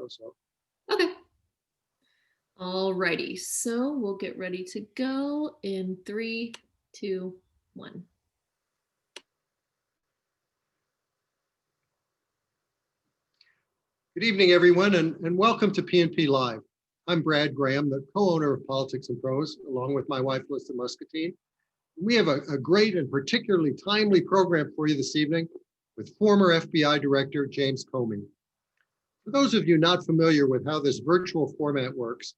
show. So Okay. Alrighty, so we'll get ready to go in 3, 2, 1. good evening, everyone, and welcome to PNP Live. I'm Brad Graham, the co-owner of Politics and Prose, along with my wife, Lisa Muscatine. We have a great and particularly timely program for you this evening with former FBI Director James Comey. For those of you not familiar with how this virtual format works,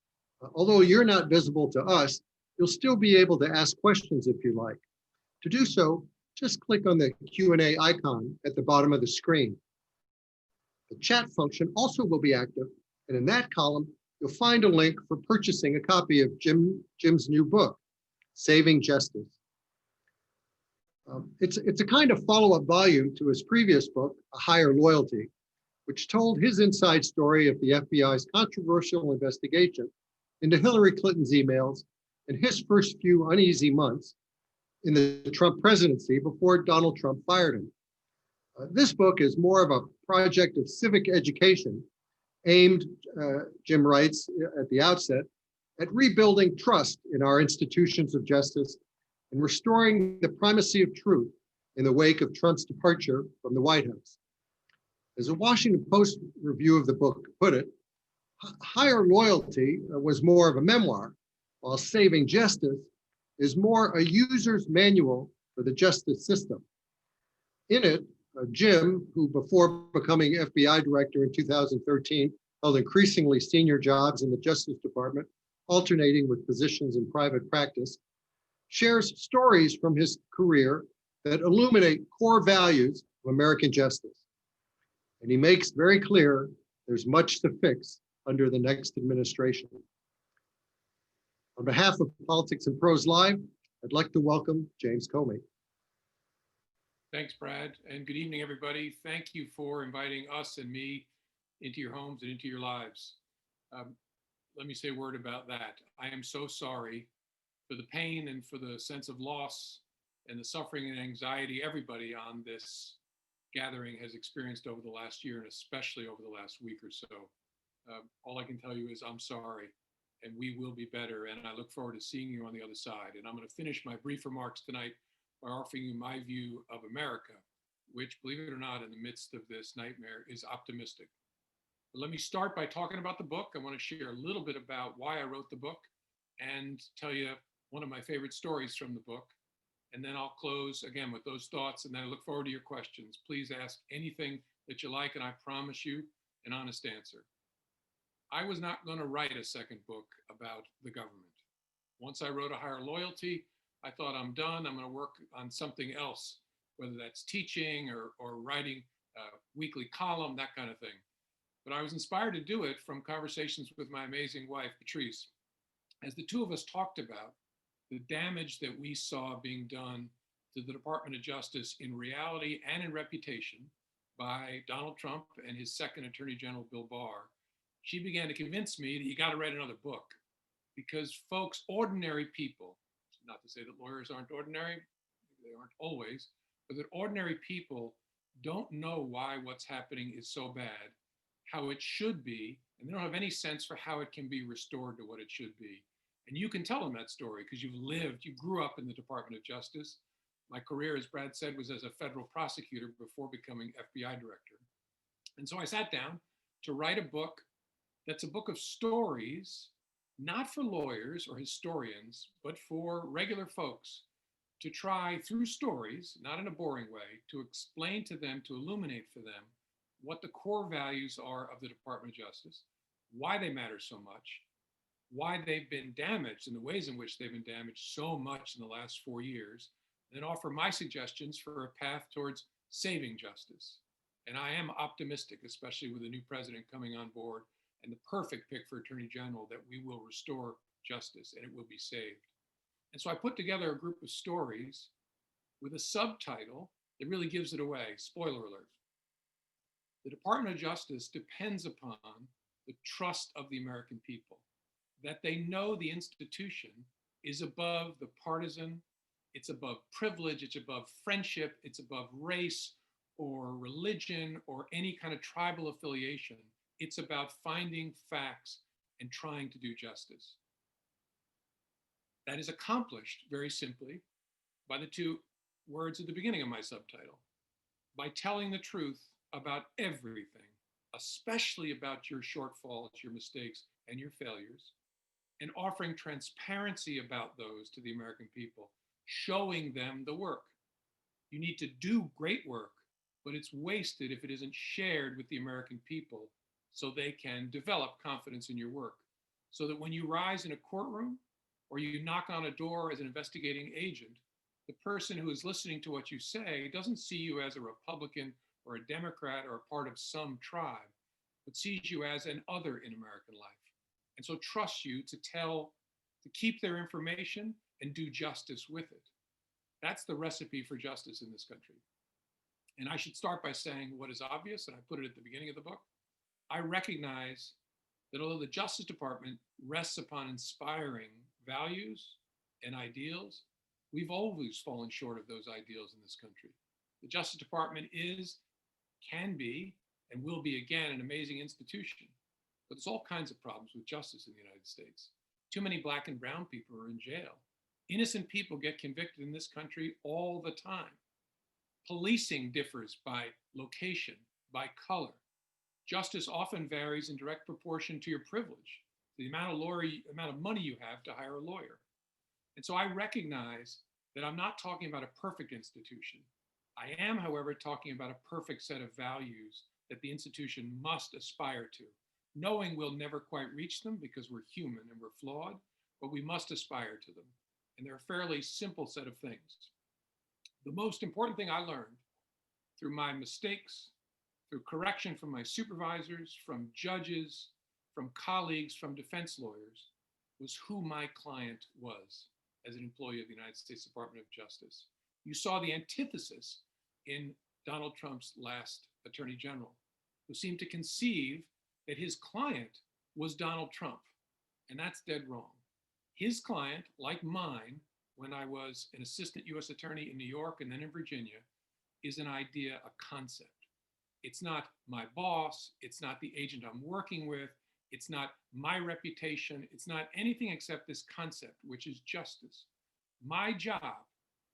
although you're not visible to us, you'll still be able to ask questions if you like. To do so, just click on the Q&A icon at the bottom of the screen. The chat function also will be active, and in that column, you'll find a link for purchasing a copy of Jim's new book, Saving Justice. It's a kind of follow-up volume to his previous book, A Higher Loyalty, which told his inside story of the FBI's controversial investigation into Hillary Clinton's emails and his first few uneasy months in the Trump presidency before Donald Trump fired him. This book is more of a project of civic education aimed, Jim writes at the outset, at rebuilding trust in our institutions of justice and restoring the primacy of truth in the wake of Trump's departure from the White House. As a Washington Post review of the book put it, Higher Loyalty was more of a memoir, while Saving Justice is more a user's manual for the justice system. In it, Jim, who before becoming FBI director in 2013 held increasingly senior jobs in the Justice Department, alternating with positions in private practice, shares stories from his career that illuminate core values of American justice. And he makes very clear there's much to fix under the next administration. On behalf of Politics and Prose Live, I'd like to welcome James Comey. Thanks, Brad, and good evening, everybody. Thank you for inviting us and me into your homes and into your lives. Let me say a word about that. I am so sorry for the pain and for the sense of loss and the suffering and anxiety everybody on this gathering has experienced over the last year, and especially over the last week or so. All I can tell you is I'm sorry, and we will be better, and I look forward to seeing you on the other side. And I'm going to finish my brief remarks tonight by offering you my view of America, which, believe it or not, in the midst of this nightmare is optimistic. But let me start by talking about the book. I want to share a little bit about why I wrote the book and tell you one of my favorite stories from the book. And then I'll close again with those thoughts, and then I look forward to your questions. Please ask anything that you like, and I promise you an honest answer. I was not going to write a second book about the government. Once I wrote A Higher Loyalty, I thought I'm done. I'm going to work on something else, whether that's teaching or writing a weekly column, that kind of thing. But I was inspired to do it from conversations with my amazing wife, Patrice. As the two of us talked about the damage that we saw being done to the Department of Justice in reality and in reputation by Donald Trump and his second Attorney General, Bill Barr, she began to convince me that you got to write another book. Because folks, ordinary people, not to say that lawyers aren't ordinary, they aren't always, but that ordinary people don't know why what's happening is so bad, how it should be, and they don't have any sense for how it can be restored to what it should be. And you can tell them that story because you grew up in the Department of Justice. My career, as Brad said, was as a federal prosecutor before becoming FBI director. And so I sat down to write a book that's a book of stories, not for lawyers or historians, but for regular folks to try through stories, not in a boring way, to explain to them, to illuminate for them what the core values are of the Department of Justice, why they matter so much, why they've been damaged and the ways in which they've been damaged so much in the last 4 years, and offer my suggestions for a path towards saving justice. And I am optimistic, especially with the new president coming on board and the perfect pick for Attorney General, that we will restore justice and it will be saved. And so I put together a group of stories with a subtitle that really gives it away. Spoiler alert. The Department of Justice depends upon the trust of the American people, that they know the institution is above the partisan, it's above privilege, it's above friendship, it's above race or religion or any kind of tribal affiliation. It's about finding facts and trying to do justice. That is accomplished very simply by the two words at the beginning of my subtitle, by telling the truth about everything, especially about your shortfalls, your mistakes, and your failures, and offering transparency about those to the American people, showing them the work. You need to do great work, but it's wasted if it isn't shared with the American people so they can develop confidence in your work. So that when you rise in a courtroom or you knock on a door as an investigating agent, the person who is listening to what you say doesn't see you as a Republican or a Democrat or a part of some tribe, but sees you as an other in American life. And so trusts you to keep their information and do justice with it. That's the recipe for justice in this country. And I should start by saying what is obvious, and I put it at the beginning of the book. I recognize that although the Justice Department rests upon inspiring values and ideals, we've always fallen short of those ideals in this country. The Justice Department can be, and will be again an amazing institution, but there's all kinds of problems with justice in the United States. Too many Black and brown people are in jail. Innocent people get convicted in this country all the time. Policing differs by location, by color. Justice often varies in direct proportion to your privilege, the amount of money you have to hire a lawyer. And so I recognize that I'm not talking about a perfect institution. I am, however, talking about a perfect set of values that the institution must aspire to, knowing we'll never quite reach them because we're human and we're flawed, but we must aspire to them. And they're a fairly simple set of things. The most important thing I learned through my mistakes, through correction from my supervisors, from judges, from colleagues, from defense lawyers, was who my client was as an employee of the United States Department of Justice. You saw the antithesis in Donald Trump's last Attorney General, who seemed to conceive that his client was Donald Trump, and that's dead wrong. His client, like mine, when I was an assistant US attorney in New York and then in Virginia, is an idea, a concept. It's not my boss, it's not the agent I'm working with, it's not my reputation, it's not anything except this concept, which is justice. My job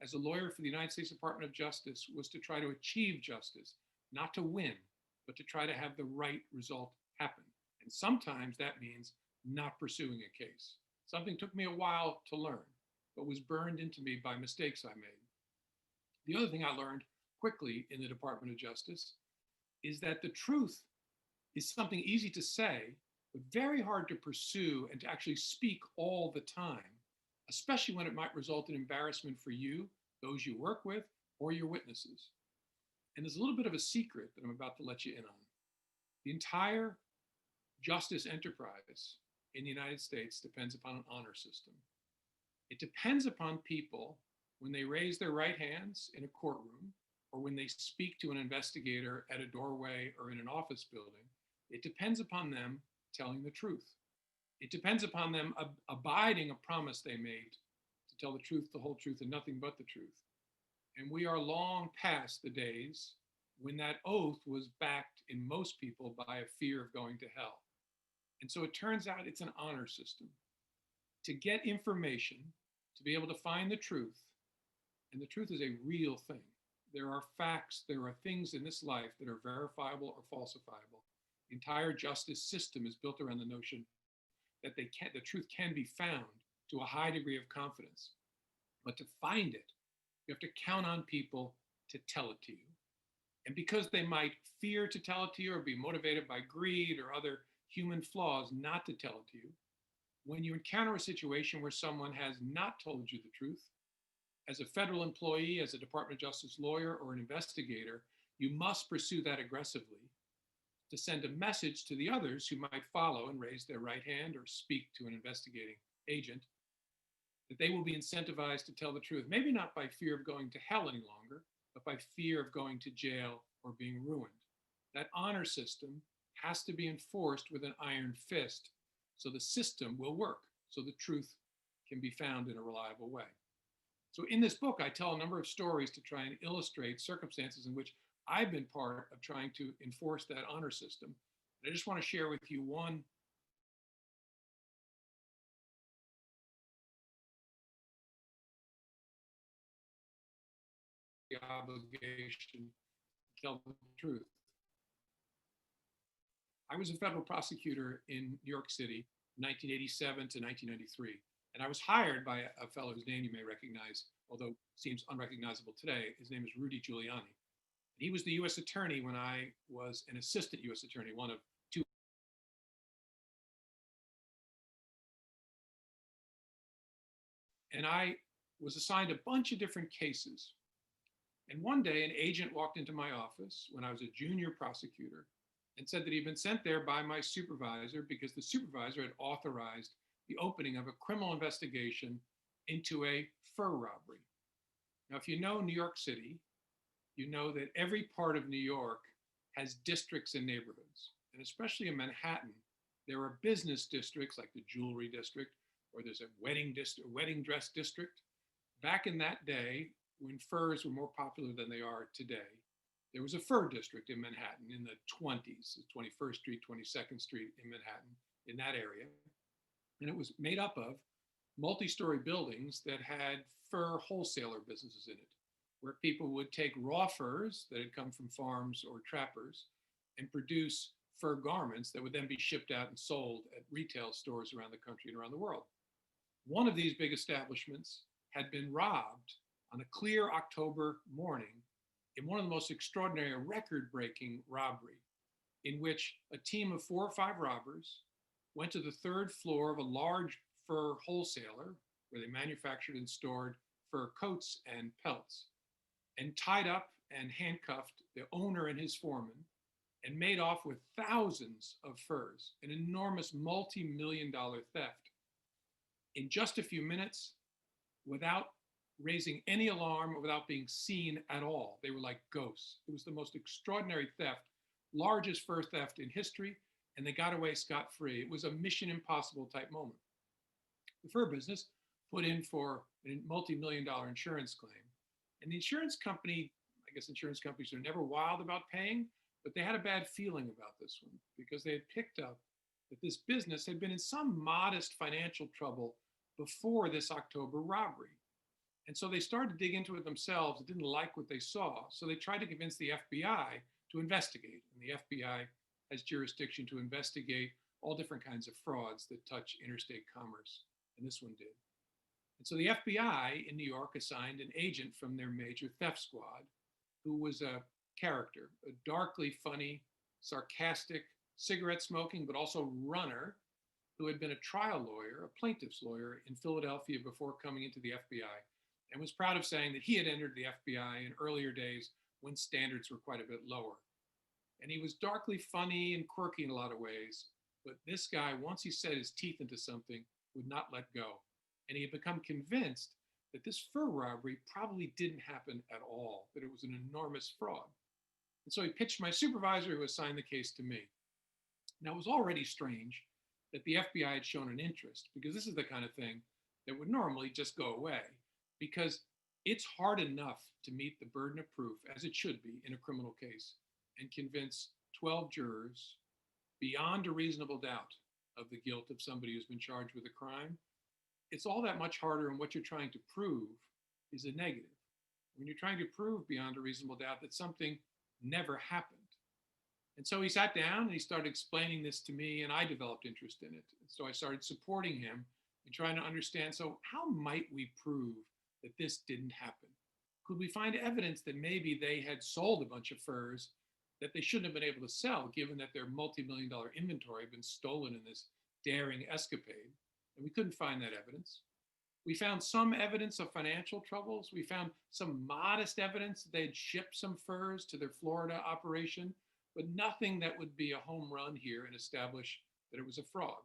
as a lawyer for the United States Department of Justice was to try to achieve justice, not to win, but to try to have the right result happen. And sometimes that means not pursuing a case. Something took me a while to learn, but was burned into me by mistakes I made. The other thing I learned quickly in the Department of Justice is that the truth is something easy to say, but very hard to pursue and to actually speak all the time, especially when it might result in embarrassment for you, those you work with, or your witnesses. And there's a little bit of a secret that I'm about to let you in on. The entire justice enterprise in the United States depends upon an honor system. It depends upon people when they raise their right hands in a courtroom or when they speak to an investigator at a doorway or in an office building. It depends upon them telling the truth. It depends upon them abiding a promise they made to tell the truth, the whole truth, and nothing but the truth. And we are long past the days when that oath was backed in most people by a fear of going to hell. And so it turns out it's an honor system. To get information, to be able to find the truth, and the truth is a real thing. There are facts, there are things in this life that are verifiable or falsifiable. The entire justice system is built around the notion that the truth can be found to a high degree of confidence. But to find it, you have to count on people to tell it to you. And because they might fear to tell it to you or be motivated by greed or other human flaws not to tell it to you, when you encounter a situation where someone has not told you the truth, as a federal employee, as a Department of Justice lawyer or an investigator, you must pursue that aggressively to send a message to the others who might follow and raise their right hand or speak to an investigating agent, that they will be incentivized to tell the truth, maybe not by fear of going to hell any longer, but by fear of going to jail or being ruined. That honor system has to be enforced with an iron fist so the system will work, so the truth can be found in a reliable way. So in this book, I tell a number of stories to try and illustrate circumstances in which I've been part of trying to enforce that honor system. And I just want to share with you one obligation to tell the truth. I was a federal prosecutor in New York City, 1987 to 1993. And I was hired by a fellow whose name you may recognize, although seems unrecognizable today. His name is Rudy Giuliani. He was the US attorney when I was an assistant US attorney, one of two. And I was assigned a bunch of different cases. And one day, an agent walked into my office when I was a junior prosecutor and said that he'd been sent there by my supervisor because the supervisor had authorized the opening of a criminal investigation into a fur robbery. Now, if you know New York City, you know that every part of New York has districts and neighborhoods. And especially in Manhattan, there are business districts like the jewelry district, or there's a wedding dress district. Back in that day, when furs were more popular than they are today, there was a fur district in Manhattan in the 20s, 21st Street, 22nd Street in Manhattan, in that area. And it was made up of multi-story buildings that had fur wholesaler businesses in it, where people would take raw furs that had come from farms or trappers and produce fur garments that would then be shipped out and sold at retail stores around the country and around the world. One of these big establishments had been robbed on a clear October morning in one of the most extraordinary, record-breaking robbery, in which a team of 4 or 5 robbers went to the 3rd floor of a large fur wholesaler where they manufactured and stored fur coats and pelts, and tied up and handcuffed the owner and his foreman, and made off with thousands of furs, an enormous multi-million-dollar theft. In just a few minutes, without raising any alarm or without being seen at all. They were like ghosts. It was the most extraordinary theft, largest fur theft in history, and they got away scot-free. It was a Mission Impossible type moment. The fur business put in for a multi-million-dollar insurance claim. And the insurance company, I guess insurance companies are never wild about paying, but they had a bad feeling about this one because they had picked up that this business had been in some modest financial trouble before this October robbery. And so they started to dig into it themselves. They didn't like what they saw. So they tried to convince the FBI to investigate. And the FBI has jurisdiction to investigate all different kinds of frauds that touch interstate commerce. And this one did. And so the FBI in New York assigned an agent from their major theft squad who was a character, a darkly funny, sarcastic, cigarette smoking, but also runner who had been a trial lawyer, a plaintiff's lawyer in Philadelphia before coming into the FBI, and was proud of saying that he had entered the FBI in earlier days when standards were quite a bit lower. And he was darkly funny and quirky in a lot of ways, but this guy, once he set his teeth into something, would not let go. And he had become convinced that this fur robbery probably didn't happen at all, that it was an enormous fraud. And so he pitched my supervisor, who assigned the case to me. Now, it was already strange that the FBI had shown an interest, because this is the kind of thing that would normally just go away, because it's hard enough to meet the burden of proof, as it should be in a criminal case, and convince 12 jurors beyond a reasonable doubt of the guilt of somebody who's been charged with a crime. It's all that much harder, and what you're trying to prove is a negative. When you're trying to prove beyond a reasonable doubt that something never happened. And so he sat down and he started explaining this to me, and I developed interest in it. And so I started supporting him and trying to understand, so how might we prove that this didn't happen? Could we find evidence that maybe they had sold a bunch of furs that they shouldn't have been able to sell, given that their multi-million-dollar inventory had been stolen in this daring escapade? And we couldn't find that evidence. We found some evidence of financial troubles. We found some modest evidence that they'd shipped some furs to their Florida operation, but nothing that would be a home run here and establish that it was a fraud.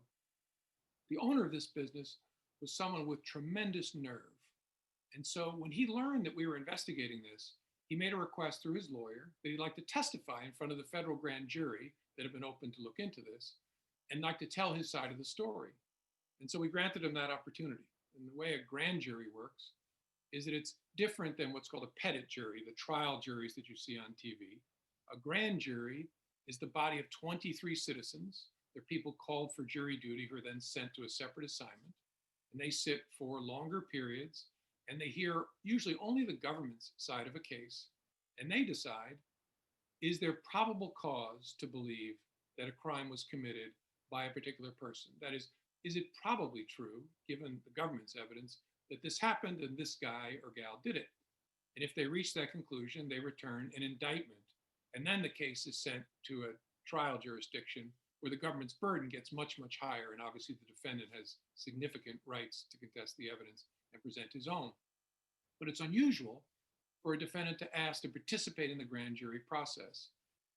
The owner of this business was someone with tremendous nerve. And so when he learned that we were investigating this, he made a request through his lawyer that he'd like to testify in front of the federal grand jury that had been opened to look into this, and like to tell his side of the story. And so we granted him that opportunity. And the way a grand jury works is that it's different than what's called a petit jury, the trial juries that you see on TV. A grand jury is the body of 23 citizens. They're people called for jury duty who are then sent to a separate assignment. And they sit for longer periods and they hear usually only the government's side of a case. And they decide, is there probable cause to believe that a crime was committed by a particular person? That is it probably true, given the government's evidence, that this happened and this guy or gal did it? And if they reach that conclusion, they return an indictment. And then the case is sent to a trial jurisdiction where the government's burden gets much, much higher. And obviously the defendant has significant rights to contest the evidence and present his own. But it's unusual for a defendant to ask to participate in the grand jury process.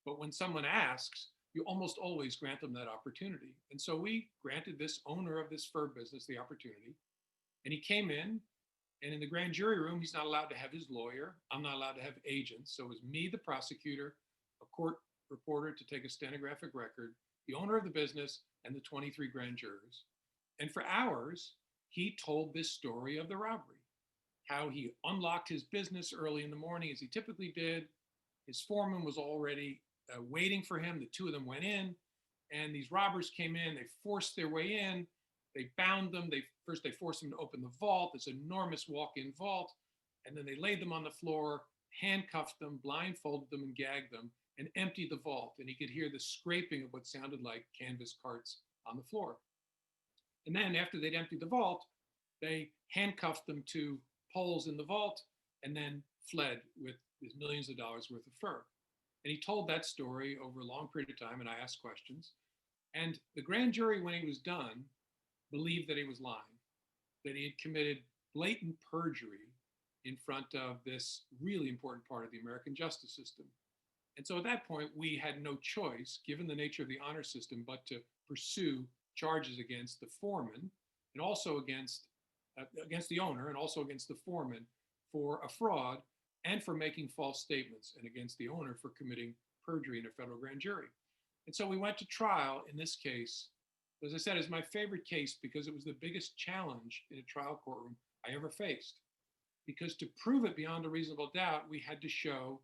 But when someone asks, you almost always grant them that opportunity. And so we granted this owner of this fur business the opportunity. And he came in, and in the grand jury room, he's not allowed to have his lawyer. I'm not allowed to have agents. So it was me, the prosecutor, a court reporter to take a stenographic record, the owner of the business, and the 23 grand jurors. And for hours, he told this story of the robbery, how he unlocked his business early in the morning, as he typically did. His foreman was already waiting for him. The two of them went in, and these robbers came in. They forced their way in. They bound them. They forced them to open the vault, this enormous walk-in vault, and then they laid them on the floor, handcuffed them, blindfolded them, and gagged them, and emptied the vault. And he could hear the scraping of what sounded like canvas carts on the floor. And then after they'd emptied the vault, they handcuffed them to poles in the vault and then fled with millions of dollars worth of fur. And he told that story over a long period of time, and I asked questions. And the grand jury, when he was done, believed that he was lying, that he had committed blatant perjury in front of this really important part of the American justice system. And so at that point, we had no choice, given the nature of the honor system, but to pursue charges against the foreman and also against the owner and also against the foreman for a fraud and for making false statements, and against the owner for committing perjury in a federal grand jury. And so we went to trial in this case. As I said, it's my favorite case because it was the biggest challenge in a trial courtroom I ever faced. Because to prove it beyond a reasonable doubt, we had to show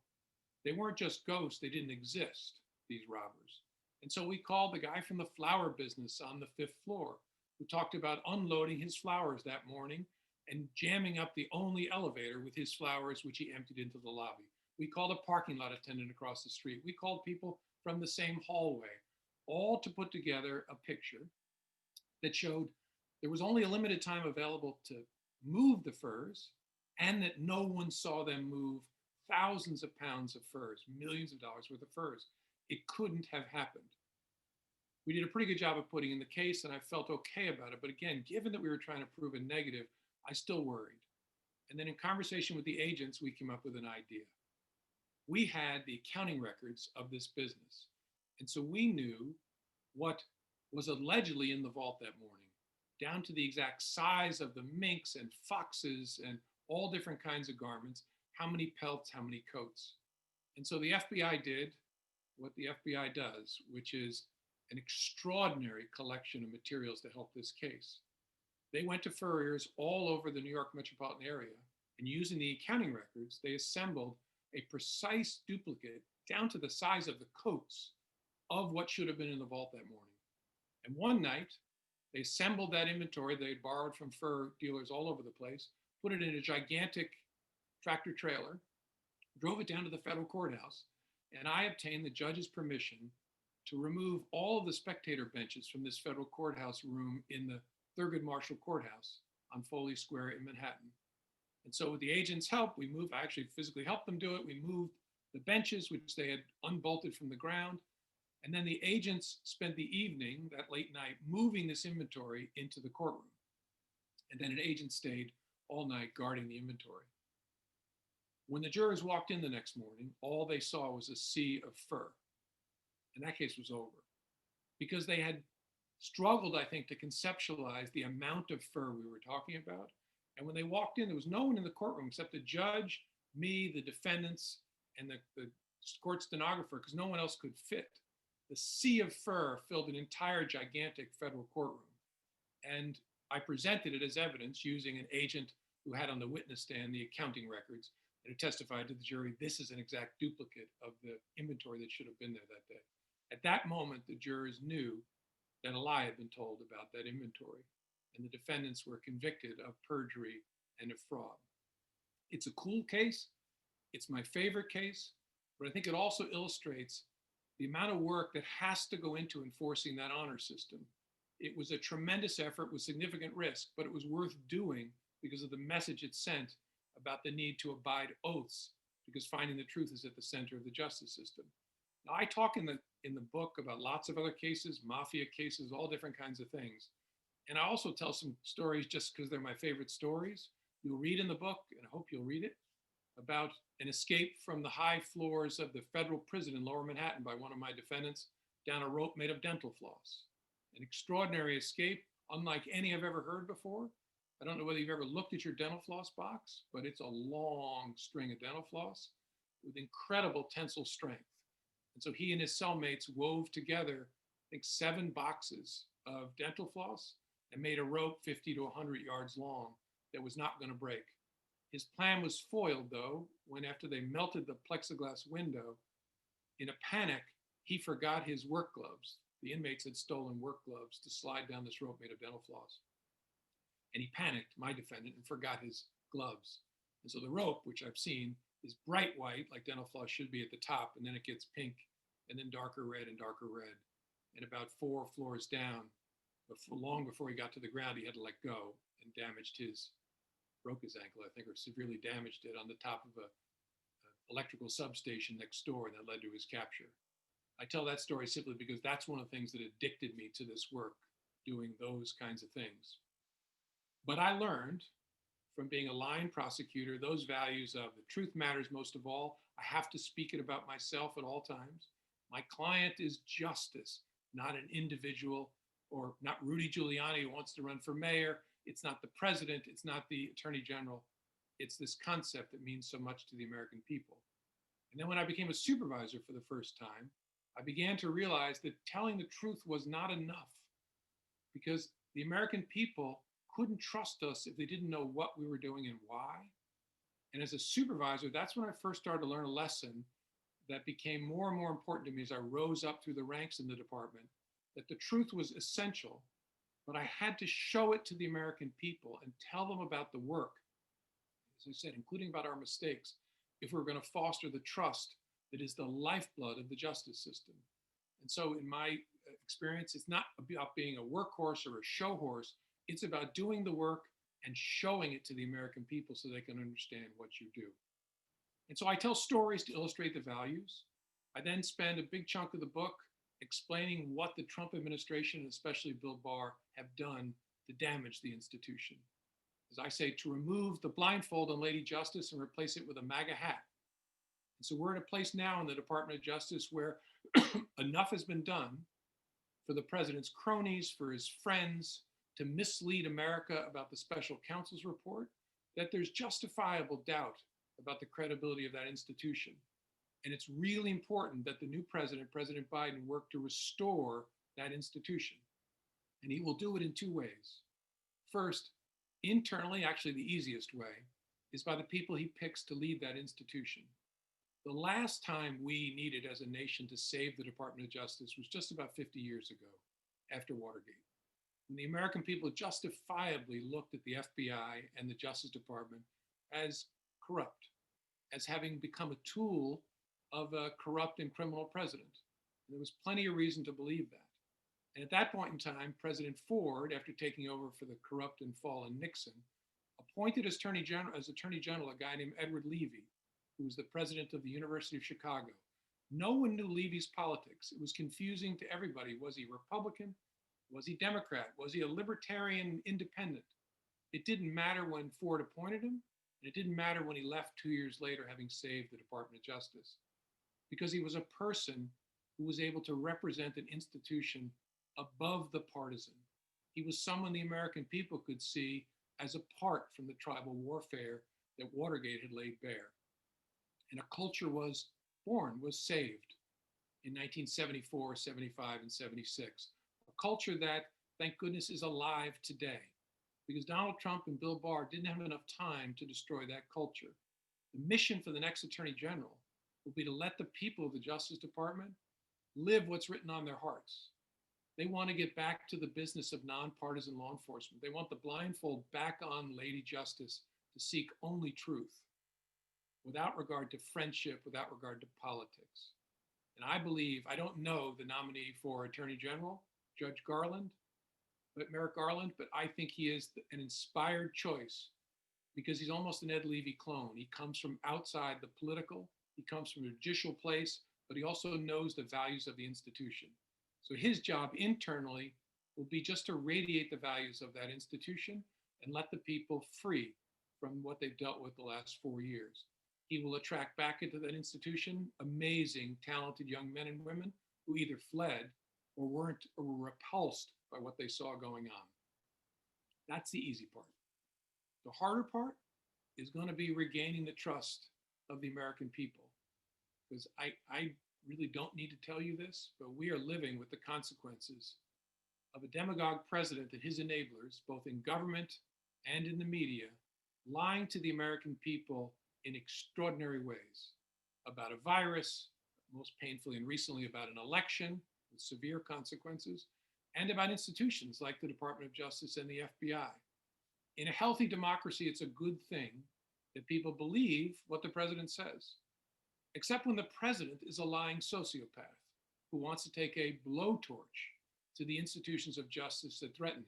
they weren't just ghosts, they didn't exist, these robbers. And so we called the guy from the flower business on the 5th floor, who talked about unloading his flowers that morning and jamming up the only elevator with his flowers, which he emptied into the lobby. We called a parking lot attendant across the street. We called people from the same hallway, all to put together a picture that showed there was only a limited time available to move the furs, and that no one saw them move thousands of pounds of furs, millions of dollars worth of furs. It couldn't have happened. We did a pretty good job of putting in the case, and I felt okay about it. But again, given that we were trying to prove a negative, I still worried. And then in conversation with the agents, we came up with an idea. We had the accounting records of this business. And so we knew what was allegedly in the vault that morning, down to the exact size of the minks and foxes and all different kinds of garments, how many pelts, how many coats. And so the FBI did what the FBI does, which is an extraordinary collection of materials to help this case. They went to furriers all over the New York metropolitan area, and using the accounting records, they assembled a precise duplicate down to the size of the coats of what should have been in the vault that morning. And one night, they assembled that inventory they had borrowed from fur dealers all over the place, put it in a gigantic tractor trailer, drove it down to the federal courthouse, and I obtained the judge's permission to remove all of the spectator benches from this federal courthouse room in the Thurgood Marshall Courthouse on Foley Square in Manhattan. And so with the agents' help, I actually physically helped them do it. We moved the benches, which they had unbolted from the ground. And then the agents spent the evening, that late night, moving this inventory into the courtroom. And then an agent stayed all night guarding the inventory. When the jurors walked in the next morning, all they saw was a sea of fur. And that case was over. Because they had struggled, I think, to conceptualize the amount of fur we were talking about. And when they walked in, there was no one in the courtroom except the judge, me, the defendants, and the court stenographer, because no one else could fit. The sea of fur filled an entire gigantic federal courtroom. And I presented it as evidence using an agent who had on the witness stand the accounting records and who testified to the jury, this is an exact duplicate of the inventory that should have been there that day. At that moment, the jurors knew that a lie had been told about that inventory, and the defendants were convicted of perjury and of fraud. It's a cool case. It's my favorite case, but I think it also illustrates the amount of work that has to go into enforcing that honor system. It was a tremendous effort with significant risk, but it was worth doing because of the message it sent about the need to abide oaths, because finding the truth is at the center of the justice system. Now, I talk in the book about lots of other cases, mafia cases, all different kinds of things. And I also tell some stories just because they're my favorite stories. You'll read in the book, and I hope you'll read it, about an escape from the high floors of the federal prison in Lower Manhattan by one of my defendants down a rope made of dental floss. An extraordinary escape, unlike any I've ever heard before. I don't know whether you've ever looked at your dental floss box, but it's a long string of dental floss with incredible tensile strength. And so he and his cellmates wove together, I think, 7 boxes of dental floss and made a rope 50 to 100 yards long that was not going to break. His plan was foiled, though, when after they melted the plexiglass window, in a panic, he forgot his work gloves. The inmates had stolen work gloves to slide down this rope made of dental floss. And he panicked, my defendant, and forgot his gloves. And so the rope, which I've seen, is bright white, like dental floss should be at the top, and then it gets pink, and then darker red and darker red. And about 4 floors down, long before he got to the ground, he had to let go and broke his ankle, I think, or severely damaged it on the top of a electrical substation next door, and that led to his capture. I tell that story simply because that's one of the things that addicted me to this work, doing those kinds of things. But I learned from being a line prosecutor those values of the truth matters most of all. I have to speak it about myself at all times. My client is justice, not an individual, or not Rudy Giuliani who wants to run for mayor. It's not the president. It's not the attorney general. It's this concept that means so much to the American people. And then when I became a supervisor for the first time, I began to realize that telling the truth was not enough, because the American people couldn't trust us if they didn't know what we were doing and why. And as a supervisor, that's when I first started to learn a lesson that became more and more important to me as I rose up through the ranks in the department, that the truth was essential, but I had to show it to the American people and tell them about the work, as I said, including about our mistakes, if we're going to foster the trust that is the lifeblood of the justice system. And so in my experience, it's not about being a workhorse or a show horse. It's about doing the work and showing it to the American people so they can understand what you do. And so I tell stories to illustrate the values. I then spend a big chunk of the book explaining what the Trump administration, especially Bill Barr, have done to damage the institution. As I say, to remove the blindfold on Lady Justice and replace it with a MAGA hat. And so we're at a place now in the Department of Justice where enough has been done for the president's cronies, for his friends, to mislead America about the special counsel's report, that there's justifiable doubt about the credibility of that institution. And it's really important that the new president, President Biden, work to restore that institution. And he will do it in 2 ways. First, internally, actually the easiest way, is by the people he picks to lead that institution. The last time we needed as a nation to save the Department of Justice was just about 50 years ago, after Watergate. When the American people justifiably looked at the FBI and the Justice Department as corrupt, as having become a tool of a corrupt and criminal president. And there was plenty of reason to believe that. And at that point in time, President Ford, after taking over for the corrupt and fallen Nixon, appointed as Attorney General a guy named Edward Levy, who was the president of the University of Chicago. No one knew Levy's politics. It was confusing to everybody. Was he Republican? Was he Democrat? Was he a libertarian independent? It didn't matter when Ford appointed him, and it didn't matter when he left 2 years later, having saved the Department of Justice, because he was a person who was able to represent an institution above the partisan. He was someone the American people could see as apart from the tribal warfare that Watergate had laid bare. And a culture was born, was saved in 1974, 75, and 76. A culture that, thank goodness, is alive today, because Donald Trump and Bill Barr didn't have enough time to destroy that culture. The mission for the next Attorney General will be to let the people of the Justice Department live what's written on their hearts. They want to get back to the business of nonpartisan law enforcement. They want the blindfold back on Lady Justice to seek only truth without regard to friendship, without regard to politics. And I believe, I don't know the nominee for Attorney General, Judge Garland, but Merrick Garland, but I think he is an inspired choice because he's almost an Ed Levy clone. He comes from outside the political, he comes from a judicial place, but he also knows the values of the institution. So his job internally will be just to radiate the values of that institution and let the people free from what they've dealt with the last 4 years. He will attract back into that institution amazing, talented young men and women who either fled or weren't or were repulsed by what they saw going on. That's the easy part. The harder part is going to be regaining the trust of the American people. Because I really don't need to tell you this, but we are living with the consequences of a demagogue president and his enablers, both in government and in the media, lying to the American people in extraordinary ways about a virus, most painfully and recently about an election with severe consequences, and about institutions like the Department of Justice and the FBI. In a healthy democracy, it's a good thing that people believe what the president says, except when the president is a lying sociopath who wants to take a blowtorch to the institutions of justice that threaten him.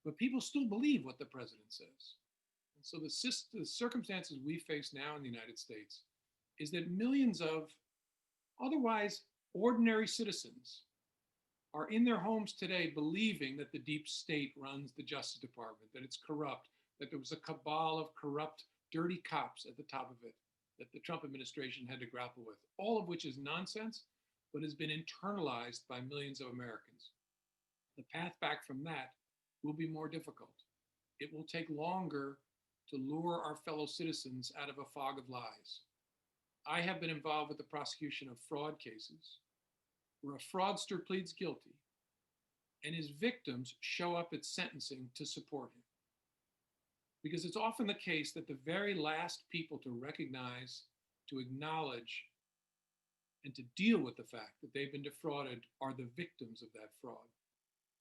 But people still believe what the president says. And so the circumstances we face now in the United States is that millions of otherwise ordinary citizens are in their homes today believing that the deep state runs the Justice Department, that it's corrupt, that there was a cabal of corrupt, dirty cops at the top of it, that the Trump administration had to grapple with, all of which is nonsense, but has been internalized by millions of Americans. The path back from that will be more difficult. It will take longer to lure our fellow citizens out of a fog of lies. I have been involved with the prosecution of fraud cases where a fraudster pleads guilty and his victims show up at sentencing to support him. Because it's often the case that the very last people to recognize, to acknowledge, and to deal with the fact that they've been defrauded are the victims of that fraud.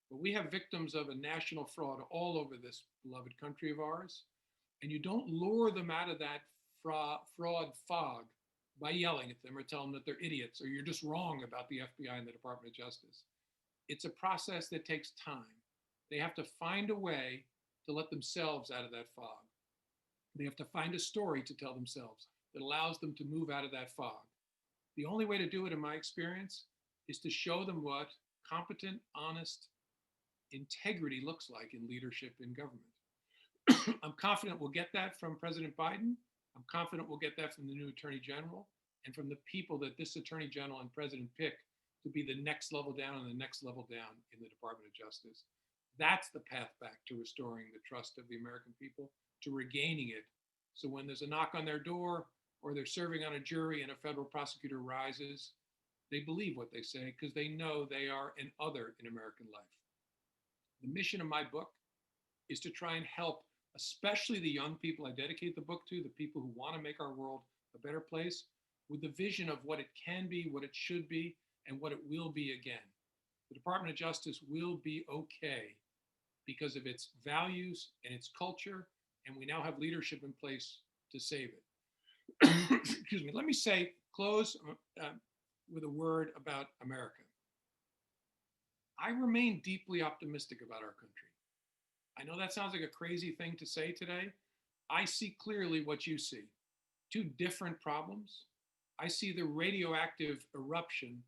But we have victims of a national fraud all over this beloved country of ours, and you don't lure them out of that fraud fog by yelling at them or telling them that they're idiots or you're just wrong about the FBI and the Department of Justice. It's a process that takes time. They have to find a way to let themselves out of that fog. They have to find a story to tell themselves that allows them to move out of that fog. The only way to do it, in my experience, is to show them what competent, honest integrity looks like in leadership in government. I'm confident we'll get that from President Biden. I'm confident we'll get that from the new Attorney General and from the people that this Attorney General and President pick to be the next level down and the next level down in the Department of Justice. That's the path back to restoring the trust of the American people, to regaining it. So when there's a knock on their door or they're serving on a jury and a federal prosecutor rises, they believe what they say because they know they are an other in American life. The mission of my book is to try and help, especially the young people I dedicate the book to, the people who want to make our world a better place, with the vision of what it can be, what it should be, and what it will be again. The Department of Justice will be okay because of its values and its culture, and we now have leadership in place to save it. Excuse me. Let me close with a word about America. I remain deeply optimistic about our country. I know that sounds like a crazy thing to say today. I see clearly what you see. Two different problems. I see the radioactive eruption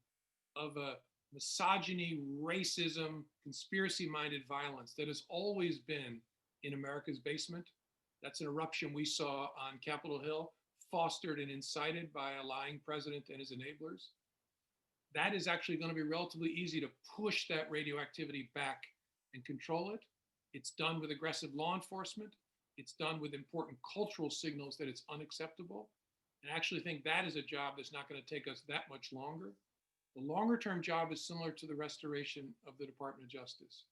of a misogyny, racism, conspiracy-minded violence that has always been in America's basement. That's an eruption we saw on Capitol Hill, fostered and incited by a lying president and his enablers. That is actually going to be relatively easy to push that radioactivity back and control it. It's done with aggressive law enforcement. It's done with important cultural signals that it's unacceptable. And I actually think that is a job that's not going to take us that much longer. The longer term job is similar to the restoration of the Department of Justice.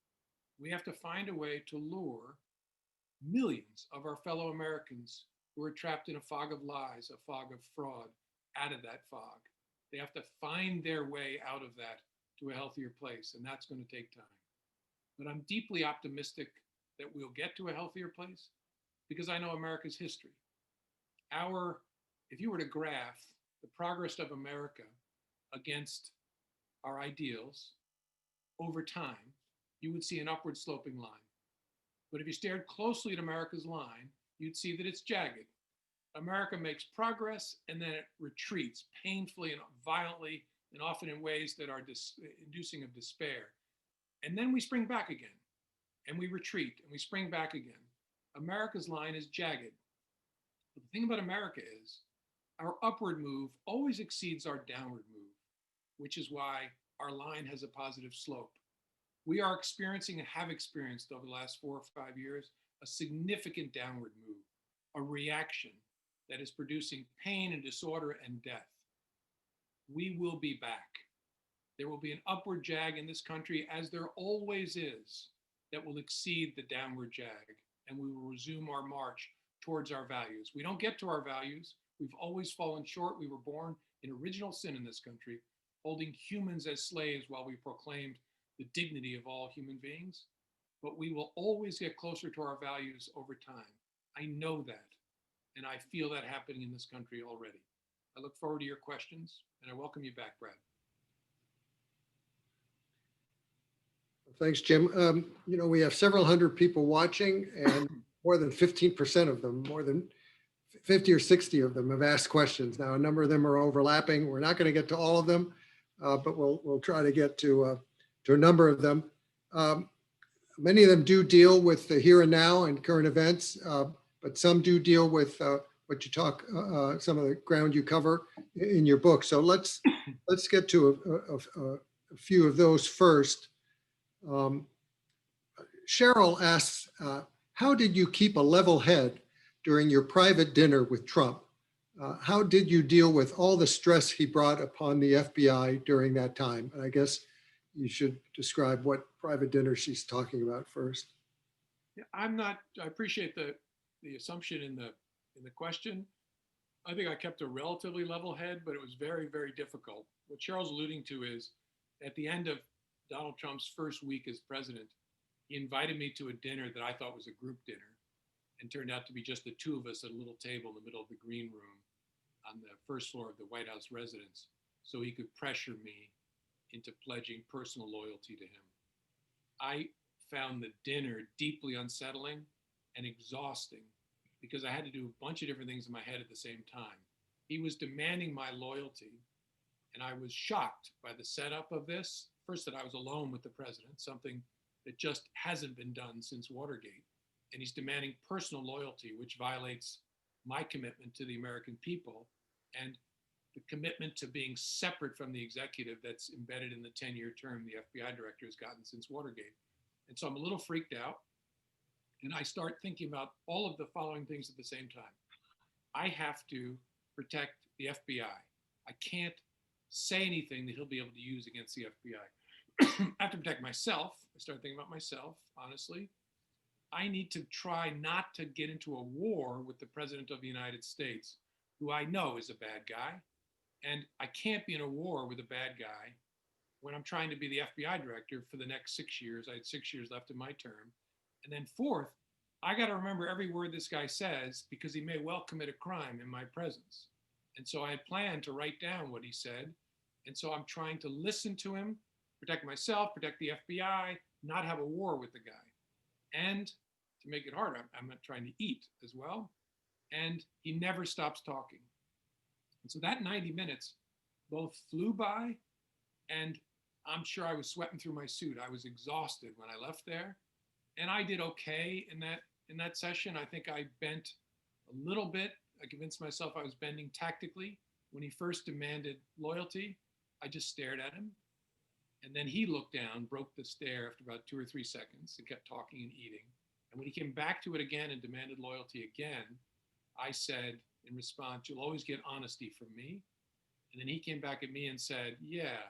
We have to find a way to lure millions of our fellow Americans who are trapped in a fog of lies, a fog of fraud, out of that fog. They have to find their way out of that to a healthier place, and that's going to take time. But I'm deeply optimistic that we'll get to a healthier place because I know America's history. If you were to graph the progress of America against our ideals over time, you would see an upward sloping line. But if you stared closely at America's line, you'd see that it's jagged. America makes progress and then it retreats painfully and violently and often in ways that are inducing of despair. And then we spring back again and we retreat and we spring back again. America's line is jagged. But the thing about America is our upward move always exceeds our downward move, which is why our line has a positive slope. We are experiencing and have experienced over the last 4 or 5 years a significant downward move, a reaction that is producing pain and disorder and death. We will be back. There will be an upward jag in this country, as there always is, that will exceed the downward jag, and we will resume our march towards our values. We don't get to our values. We've always fallen short. We were born in original sin in this country, holding humans as slaves while we proclaimed the dignity of all human beings. But we will always get closer to our values over time. I know that, and I feel that happening in this country already. I look forward to your questions, and I welcome you back, Brad. Thanks, Jim. We have several hundred people watching, and more than 15% of them, more than 50 or 60 of them have asked questions. Now, a number of them are overlapping. We're not going to get to all of them, but we'll try to get to a number of them. Many of them do deal with the here and now and current events, but some do deal with what you talk, some of the ground you cover in your book. So let's get to a few of those first. Cheryl asks, how did you keep a level head during your private dinner with Trump? How did you deal with all the stress he brought upon the FBI during that time? And I guess you should describe what private dinner she's talking about first. Yeah, I appreciate the assumption in the question. I think I kept a relatively level head, but it was very, very difficult. What Cheryl's alluding to is at the end of Donald Trump's first week as president, he invited me to a dinner that I thought was a group dinner and turned out to be just the two of us at a little table in the middle of the green room on the first floor of the White House residence so he could pressure me into pledging personal loyalty to him. I found the dinner deeply unsettling and exhausting because I had to do a bunch of different things in my head at the same time. He was demanding my loyalty, and I was shocked by the setup of this. First, that I was alone with the president, something that just hasn't been done since Watergate. And he's demanding personal loyalty, which violates my commitment to the American people and the commitment to being separate from the executive that's embedded in the 10-year term the FBI director has gotten since Watergate. And so I'm a little freaked out. And I start thinking about all of the following things at the same time. I have to protect the FBI. I can't say anything that he'll be able to use against the FBI. I have to protect myself. I start thinking about myself, honestly. I need to try not to get into a war with the President of the United States, who I know is a bad guy. And I can't be in a war with a bad guy when I'm trying to be the FBI director for the next 6 years. I had 6 years left in my term. And then fourth, I got to remember every word this guy says because he may well commit a crime in my presence. And so I had planned to write down what he said. And so I'm trying to listen to him, protect myself, protect the FBI, not have a war with the guy. And to make it harder, I'm not trying to eat as well. And he never stops talking. And so that 90 minutes both flew by, and I'm sure I was sweating through my suit. I was exhausted when I left there. And I did okay in that session. I think I bent a little bit. I convinced myself I was bending tactically. When he first demanded loyalty, I just stared at him. And then he looked down, broke the stare after about 2 or 3 seconds and kept talking and eating. And when he came back to it again and demanded loyalty again, I said in response, "You'll always get honesty from me." And then he came back at me and said, "Yeah,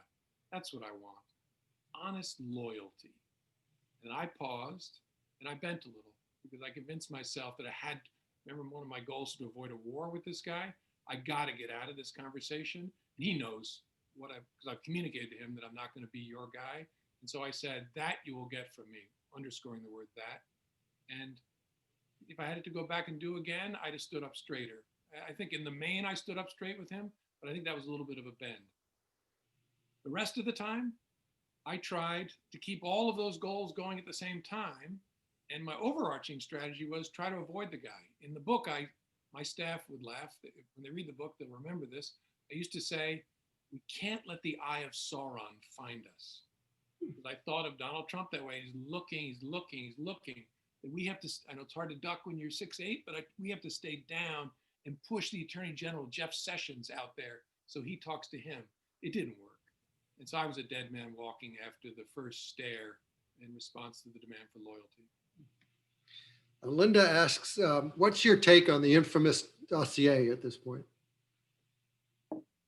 that's what I want. Honest loyalty." And I paused and I bent a little because I convinced myself that remember one of my goals to avoid a war with this guy. I got to get out of this conversation. And he knows because I've communicated to him that I'm not going to be your guy. And so I said, that you will get from me, underscoring the word that. And if I had it to go back and do again, I'd have stood up straighter. I think in the main, I stood up straight with him, but I think that was a little bit of a bend. The rest of the time, I tried to keep all of those goals going at the same time. And my overarching strategy was try to avoid the guy. In the book, my staff would laugh. When they read the book, they'll remember this. I used to say, we can't let the eye of Sauron find us. Because I thought of Donald Trump that way. He's looking. And we have to, I know it's hard to duck when you're 6'8", but we have to stay down and push the Attorney General, Jeff Sessions, out there so he talks to him. It didn't work. And so I was a dead man walking after the first stare in response to the demand for loyalty. Linda asks, what's your take on the infamous dossier at this point?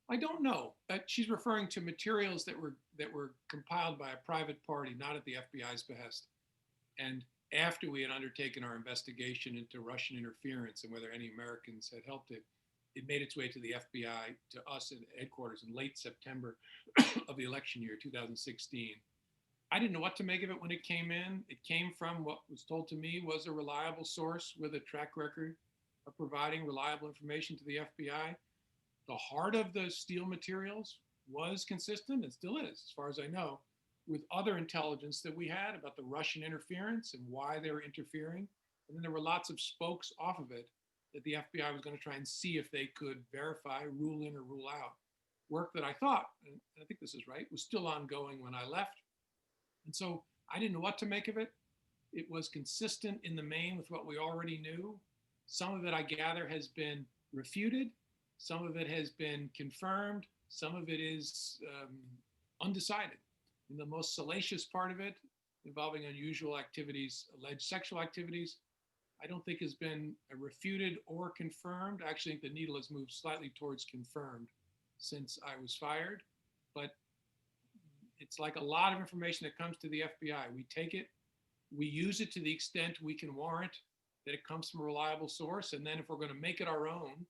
I don't know. She's referring to materials that were compiled by a private party, not at the FBI's behest. And after we had undertaken our investigation into Russian interference and whether any Americans had helped it, it made its way to the FBI, to us at headquarters in late September of the election year, 2016. I didn't know what to make of it when it came in. It came from what was told to me was a reliable source with a track record of providing reliable information to the FBI. The heart of the Steele materials was consistent, and still is, as far as I know, with other intelligence that we had about the Russian interference and why they were interfering. And then there were lots of spokes off of it that the FBI was going to try and see if they could verify, rule in or rule out. Work that I thought, and I think this is right, was still ongoing when I left. And so I didn't know what to make of it. It was consistent in the main with what we already knew. Some of it, I gather, has been refuted. Some of it has been confirmed. Some of it is undecided. And the most salacious part of it, involving unusual activities, alleged sexual activities, I don't think has been refuted or confirmed. I actually think the needle has moved slightly towards confirmed since I was fired. But it's like a lot of information that comes to the FBI. We take it, we use it to the extent we can warrant that it comes from a reliable source. And then if we're going to make it our own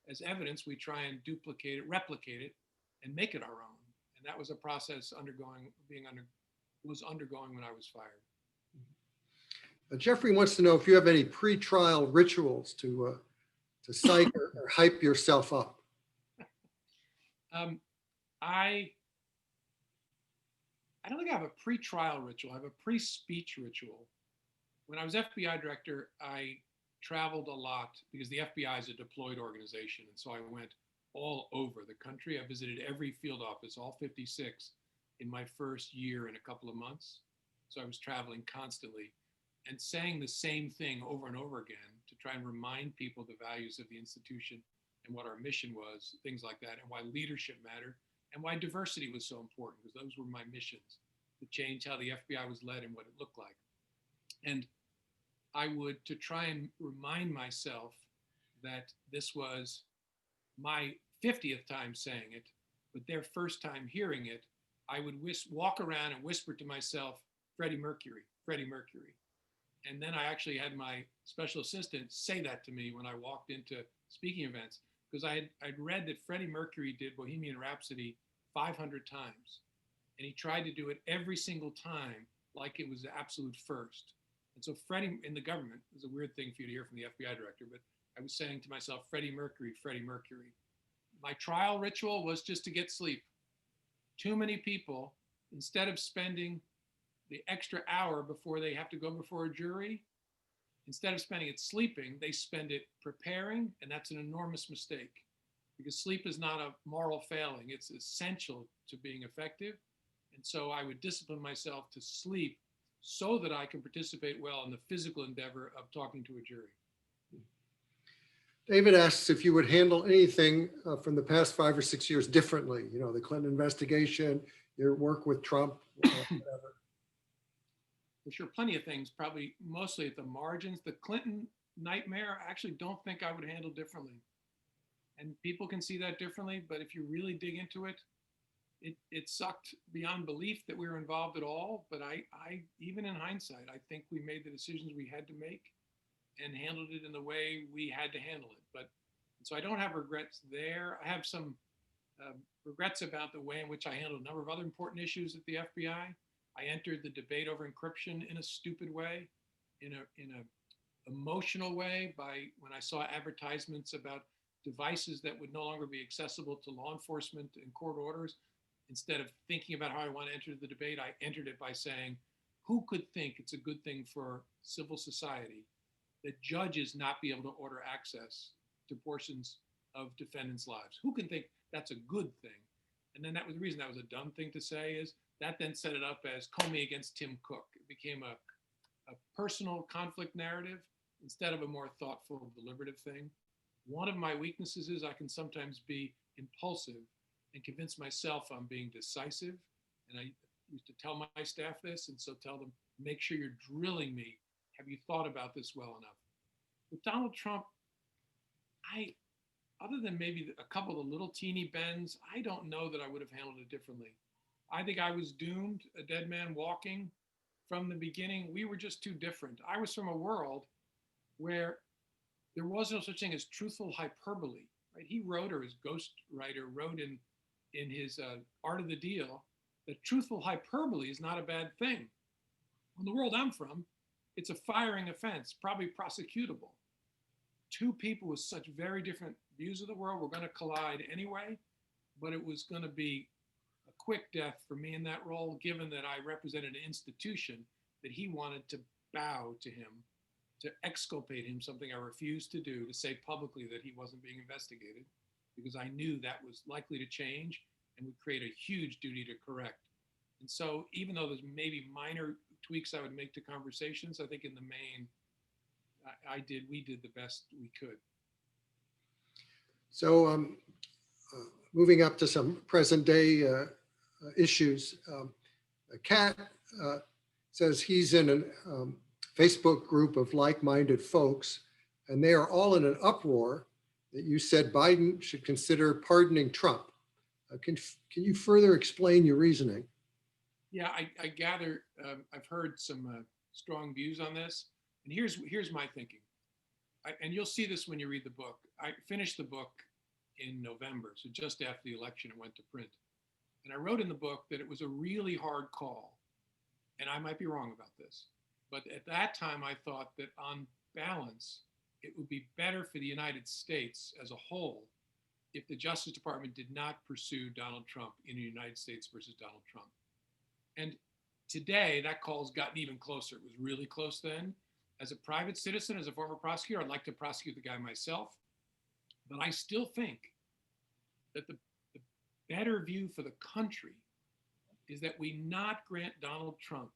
as evidence, we try and duplicate it, replicate it, and make it our own. And that was a process was undergoing when I was fired. Jeffrey wants to know if you have any pre-trial rituals to psych or hype yourself up. I don't think I have a pre-trial ritual. I have a pre-speech ritual. When I was FBI director, I traveled a lot because the FBI is a deployed organization. And so I went all over the country. I visited every field office, all 56, in my first year and a couple of months. So I was traveling constantly and saying the same thing over and over again to try and remind people the values of the institution and what our mission was, things like that, and why leadership mattered, and why diversity was so important, because those were my missions, to change how the FBI was led and what it looked like. And I would, to try and remind myself that this was my 50th time saying it, but their first time hearing it, I would walk around and whisper to myself, Freddie Mercury, Freddie Mercury. And then I actually had my special assistant say that to me when I walked into speaking events, because I'd read that Freddie Mercury did Bohemian Rhapsody 500 times. And he tried to do it every single time like it was the absolute first. And so Freddie in the government is a weird thing for you to hear from the FBI director, but I was saying to myself, Freddie Mercury, Freddie Mercury. My trial ritual was just to get sleep. Too many people, instead of spending the extra hour before they have to go before a jury, instead of spending it sleeping, they spend it preparing, and that's an enormous mistake because sleep is not a moral failing. It's essential to being effective. And so I would discipline myself to sleep so that I can participate well in the physical endeavor of talking to a jury. David asks if you would handle anything from the past 5 or 6 years differently, you know, the Clinton investigation, your work with Trump, whatever. For sure, plenty of things, probably mostly at the margins. The Clinton nightmare, I actually don't think I would handle differently. And people can see that differently, but if you really dig into it, it sucked beyond belief that we were involved at all. But I even in hindsight, I think we made the decisions we had to make and handled it in the way we had to handle it. But so I don't have regrets there. I have some regrets about the way in which I handled a number of other important issues at the FBI. I entered the debate over encryption in a stupid way, in a emotional way, by when I saw advertisements about devices that would no longer be accessible to law enforcement and court orders. Instead of thinking about how I want to enter the debate, I entered it by saying, who could think it's a good thing for civil society that judges not be able to order access to portions of defendants' lives? Who can think that's a good thing? And then that was the reason that was a dumb thing to say, is that then set it up as Comey against Tim Cook. It became a personal conflict narrative instead of a more thoughtful, deliberative thing. One of my weaknesses is I can sometimes be impulsive and convince myself I'm being decisive. And I used to tell my staff this, and so tell them, make sure you're drilling me. Have you thought about this well enough? With Donald Trump, other than maybe a couple of little teeny bends, I don't know that I would have handled it differently. I think I was doomed, a dead man walking from the beginning. We were just too different. I was from a world where there was no such thing as truthful hyperbole, right? He wrote, or his ghostwriter wrote in his Art of the Deal, that truthful hyperbole is not a bad thing. In the world I'm from, it's a firing offense, probably prosecutable. Two people with such very different views of the world were going to collide anyway, but it was going to be a quick death for me in that role, given that I represented an institution that he wanted to bow to him, to exculpate him, something I refused to do, to say publicly that he wasn't being investigated, because I knew that was likely to change and would create a huge duty to correct. And so even though there's maybe minor tweaks I would make to conversations, I think in the main, we did the best we could. So moving up to some present day issues, Kat says he's in a Facebook group of like-minded folks, and they are all in an uproar that you said Biden should consider pardoning Trump. Can you further explain your reasoning? Yeah, I gather I've heard some strong views on this, and here's my thinking. And you'll see this when you read the book. I finished the book in November, so just after the election, it went to print. And I wrote in the book that it was a really hard call, and I might be wrong about this, but at that time I thought that on balance, it would be better for the United States as a whole if the Justice Department did not pursue Donald Trump in the United States versus Donald Trump. And today, that call's gotten even closer. It was really close then. As a private citizen, as a former prosecutor, I'd like to prosecute the guy myself. But I still think that the better view for the country is that we not grant Donald Trump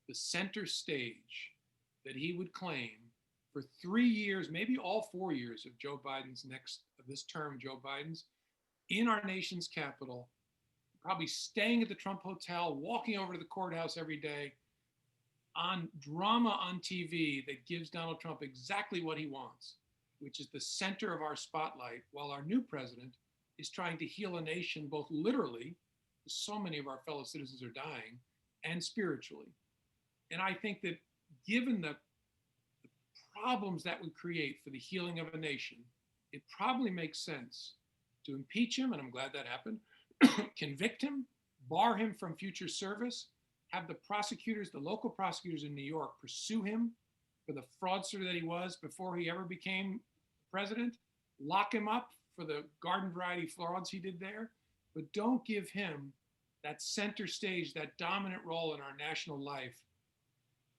the center stage that he would claim for 3 years, maybe all 4 years of this term, Joe Biden's, in our nation's capital, probably staying at the Trump Hotel, walking over to the courthouse every day, on drama on TV that gives Donald Trump exactly what he wants, which is the center of our spotlight, while our new president is trying to heal a nation both literally, so many of our fellow citizens are dying, and spiritually. And I think that given the problems that would create for the healing of a nation, it probably makes sense to impeach him, and I'm glad that happened, convict him, bar him from future service, have the prosecutors, the local prosecutors in New York, pursue him for the fraudster that he was before he ever became president, lock him up for the garden variety frauds he did there, but don't give him that center stage, that dominant role in our national life,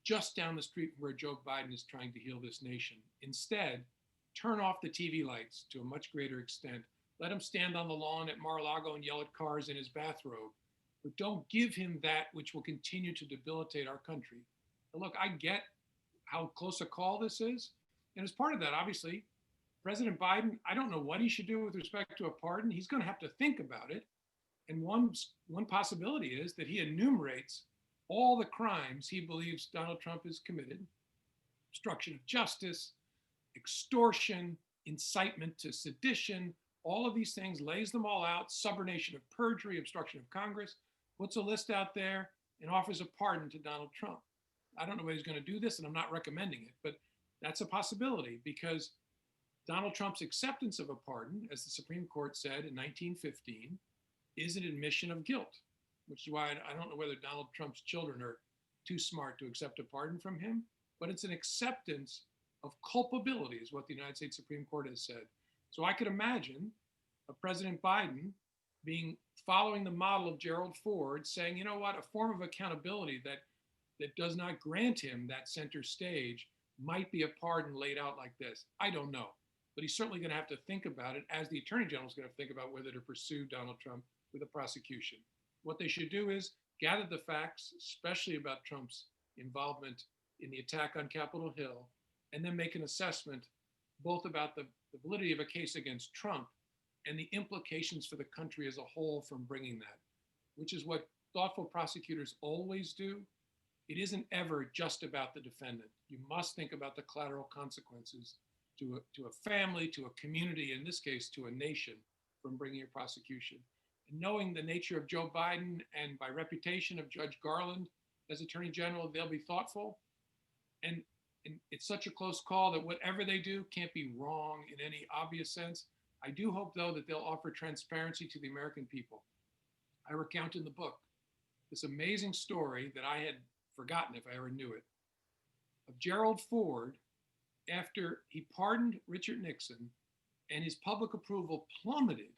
just down the street where Joe Biden is trying to heal this nation. Instead, turn off the TV lights to a much greater extent. Let him stand on the lawn at Mar-a-Lago and yell at cars in his bathrobe. But don't give him that which will continue to debilitate our country. Now look, I get how close a call this is. And as part of that, obviously, President Biden, I don't know what he should do with respect to a pardon. He's going to have to think about it. And one possibility is that he enumerates all the crimes he believes Donald Trump has committed: obstruction of justice, extortion, incitement to sedition, all of these things, lays them all out, subornation of perjury, obstruction of Congress, puts a list out there and offers a pardon to Donald Trump. I don't know whether he's going to do this, and I'm not recommending it, but that's a possibility, because Donald Trump's acceptance of a pardon, as the Supreme Court said in 1915, is an admission of guilt, which is why I don't know whether Donald Trump's children are too smart to accept a pardon from him, but it's an acceptance of culpability, is what the United States Supreme Court has said. So I could imagine a President Biden following the model of Gerald Ford, saying, you know what, a form of accountability that does not grant him that center stage might be a pardon laid out like this. I don't know, but he's certainly going to have to think about it, as the Attorney General is going to think about whether to pursue Donald Trump with a prosecution. What they should do is gather the facts, especially about Trump's involvement in the attack on Capitol Hill, and then make an assessment both about the validity of a case against Trump and the implications for the country as a whole from bringing that, which is what thoughtful prosecutors always do. It isn't ever just about the defendant. You must think about the collateral consequences to a family, to a community, in this case, to a nation, from bringing a prosecution. And knowing the nature of Joe Biden and by reputation of Judge Garland as Attorney General, they'll be thoughtful. And it's such a close call that whatever they do can't be wrong in any obvious sense. I do hope, though, that they'll offer transparency to the American people. I recount in the book this amazing story that I had forgotten if I ever knew it, of Gerald Ford after he pardoned Richard Nixon and his public approval plummeted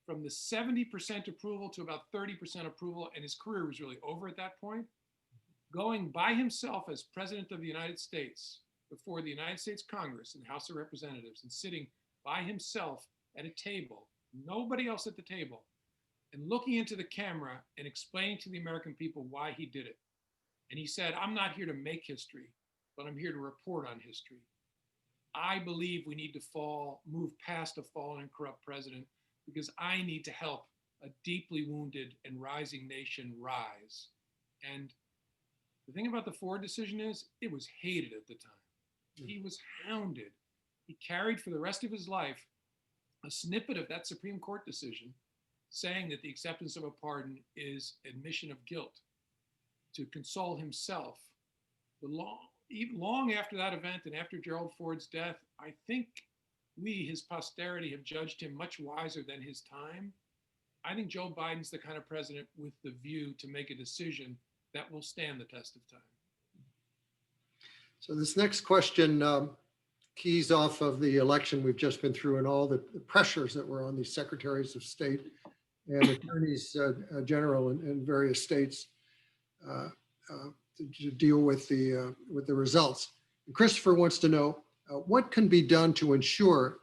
from the 70% approval to about 30% approval, and his career was really over at that point, going by himself as President of the United States before the United States Congress and House of Representatives, and sitting by himself at a table, nobody else at the table, and looking into the camera and explaining to the American people why he did it. And he said, I'm not here to make history, but I'm here to report on history. I believe we need to move past a fallen and corrupt president, because I need to help a deeply wounded and rising nation rise. And the thing about the Ford decision is it was hated at the time. He was hounded. He carried for the rest of his life a snippet of that Supreme Court decision saying that the acceptance of a pardon is admission of guilt, to console himself. Even long after that event and after Gerald Ford's death, I think we, his posterity, have judged him much wiser than his time. I think Joe Biden's the kind of president with the view to make a decision that will stand the test of time. So this next question keys off of the election we've just been through and all the pressures that were on these secretaries of state and attorneys general in various states to deal with the results. And Christopher wants to know what can be done to ensure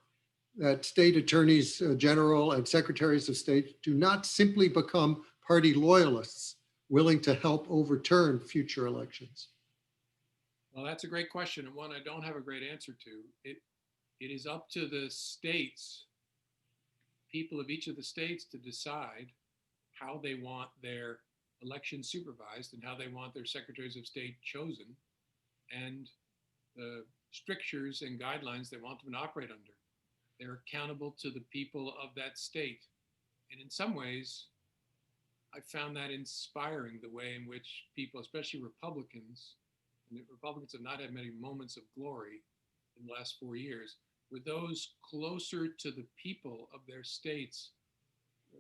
that state attorneys general and secretaries of state do not simply become party loyalists willing to help overturn future elections. Well, that's a great question, and one I don't have a great answer to. It is up to the states, people of each of the states, to decide how they want their elections supervised and how they want their secretaries of state chosen, and the strictures and guidelines they want them to operate under. They're accountable to the people of that state. And in some ways, I found that inspiring, the way in which people, especially Republicans, and the Republicans have not had many moments of glory in the last 4 years, where those closer to the people of their states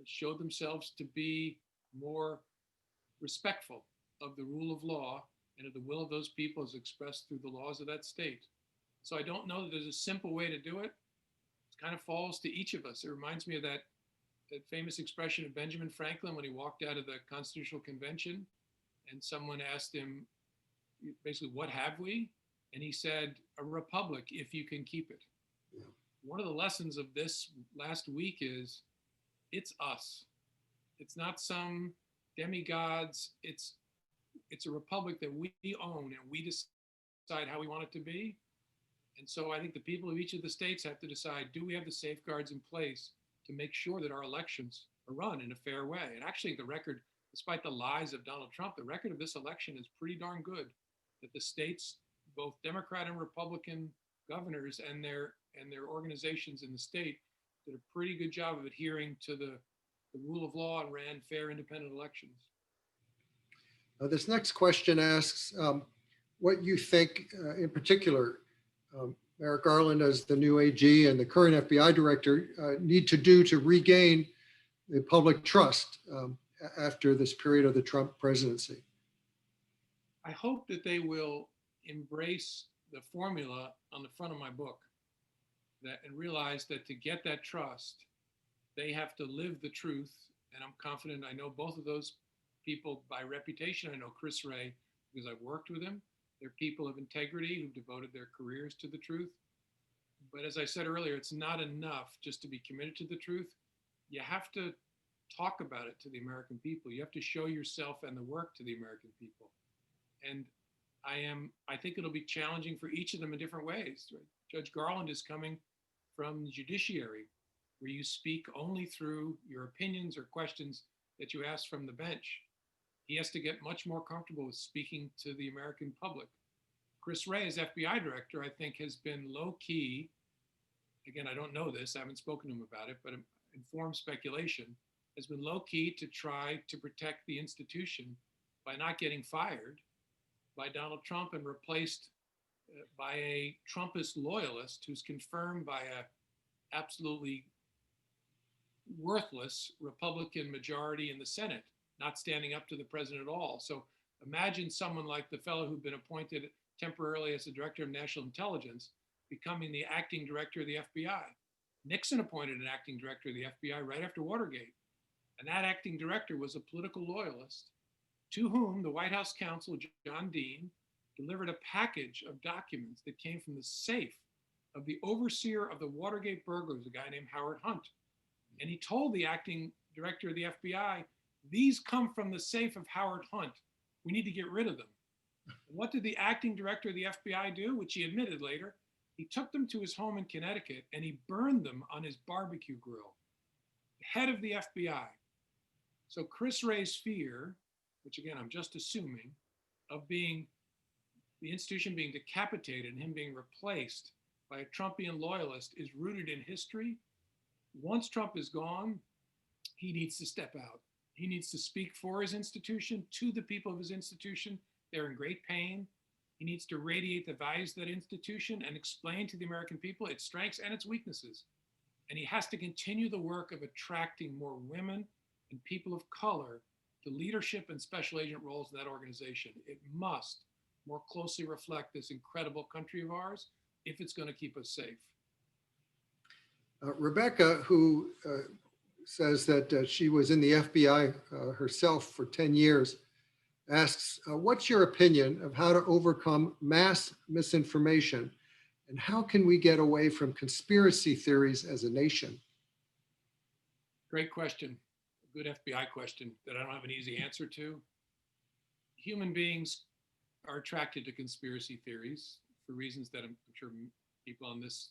showed themselves to be more respectful of the rule of law and of the will of those people as expressed through the laws of that state. So I don't know that there's a simple way to do it. It kind of falls to each of us. It reminds me of that famous expression of Benjamin Franklin when he walked out of the Constitutional Convention and someone asked him, basically, what have we? And he said, a republic, if you can keep it. Yeah. One of the lessons of this last week is it's us. It's not some demigods. It's a republic that we own and we decide how we want it to be. And so I think the people of each of the states have to decide, do we have the safeguards in place to make sure that our elections are run in a fair way? And actually the record, despite the lies of Donald Trump, the record of this election is pretty darn good, that the states, both Democrat and Republican governors and their organizations in the state did a pretty good job of adhering to the rule of law and ran fair, independent elections. This next question asks what you think in particular Merrick Garland, as the new AG and the current FBI director, need to do to regain the public trust after this period of the Trump presidency? I hope that they will embrace the formula on the front of my book and realize that to get that trust, they have to live the truth. And I'm confident I know both of those people by reputation. I know Chris Wray because I've worked with him. They're people of integrity who've devoted their careers to the truth. But as I said earlier, it's not enough just to be committed to the truth. You have to talk about it to the American people. You have to show yourself and the work to the American people. And I think it'll be challenging for each of them in different ways. Right? Judge Garland is coming from the judiciary, where you speak only through your opinions or questions that you ask from the bench. He has to get much more comfortable with speaking to the American public. Chris Wray, as FBI director, I think has been low key. Again, I don't know this, I haven't spoken to him about it, but informed speculation has been low key to try to protect the institution by not getting fired by Donald Trump and replaced by a Trumpist loyalist who's confirmed by a absolutely worthless Republican majority in the Senate, not standing up to the president at all. So imagine someone like the fellow who'd been appointed temporarily as the director of national intelligence becoming the acting director of the FBI. Nixon appointed an acting director of the FBI right after Watergate. And that acting director was a political loyalist to whom the White House counsel, John Dean, delivered a package of documents that came from the safe of the overseer of the Watergate burglars, a guy named Howard Hunt. And he told the acting director of the FBI, these come from the safe of Howard Hunt. We need to get rid of them. And what did the acting director of the FBI do, which he admitted later? He took them to his home in Connecticut and he burned them on his barbecue grill. The head of the FBI. So Chris Wray's fear, which again, I'm just assuming, of being the institution being decapitated and him being replaced by a Trumpian loyalist is rooted in history. Once Trump is gone, he needs to step out. He needs to speak for his institution, to the people of his institution. They're in great pain. He needs to radiate the values of that institution and explain to the American people its strengths and its weaknesses. And he has to continue the work of attracting more women and people of color to leadership and special agent roles in that organization. It must more closely reflect this incredible country of ours if it's going to keep us safe. Rebecca, who says that she was in the FBI herself for 10 years, asks, what's your opinion of how to overcome mass misinformation and how can we get away from conspiracy theories as a nation? Great question. A good FBI question that I don't have an easy answer to. Human beings are attracted to conspiracy theories for reasons that I'm sure people on this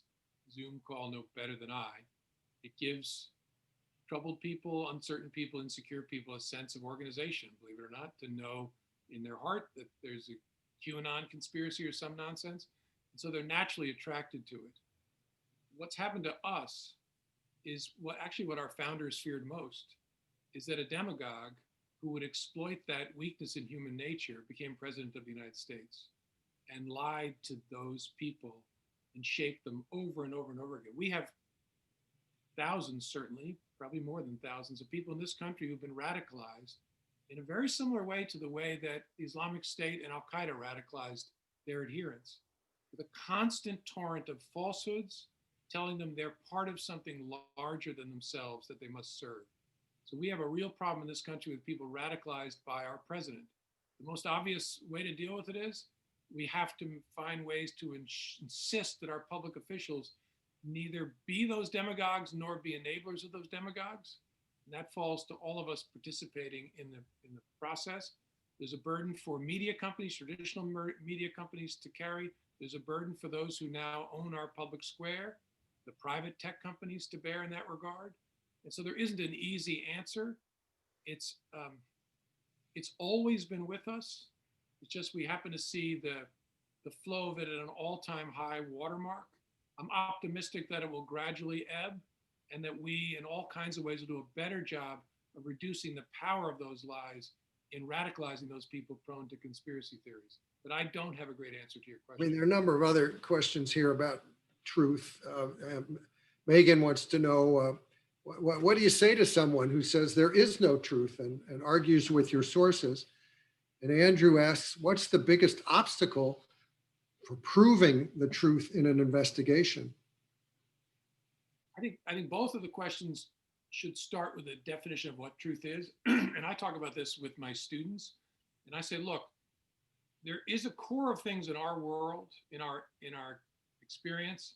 Zoom call know better than I. It gives troubled people, uncertain people, insecure people a sense of organization, believe it or not, to know in their heart that there's a QAnon conspiracy or some nonsense. And so they're naturally attracted to it. What's happened to us is what our founders feared most, is that a demagogue who would exploit that weakness in human nature became president of the United States and lied to those people and shaped them over and over and over again. We have thousands, certainly, probably more than thousands of people in this country who've been radicalized in a very similar way to the way that the Islamic State and Al-Qaeda radicalized their adherents, with a constant torrent of falsehoods telling them they're part of something larger than themselves that they must serve. So we have a real problem in this country with people radicalized by our president. The most obvious way to deal with it is we have to find ways to insist that our public officials neither be those demagogues nor be enablers of those demagogues. And that falls to all of us participating in the process. There's a burden for media companies, traditional media companies to carry. There's a burden for those who now own our public square, the private tech companies to bear in that regard. And so there isn't an easy answer. It's always been with us. It's just we happen to see the flow of it at an all-time high watermark. I'm optimistic that it will gradually ebb and that we, in all kinds of ways, will do a better job of reducing the power of those lies in radicalizing those people prone to conspiracy theories. But I don't have a great answer to your question. I mean, there are a number of other questions here about truth. Megan wants to know, what do you say to someone who says there is no truth and argues with your sources? And Andrew asks, what's the biggest obstacle for proving the truth in an investigation? I think both of the questions should start with a definition of what truth is. And I talk about this with my students. And I say, look, there is a core of things in our world, in our experience,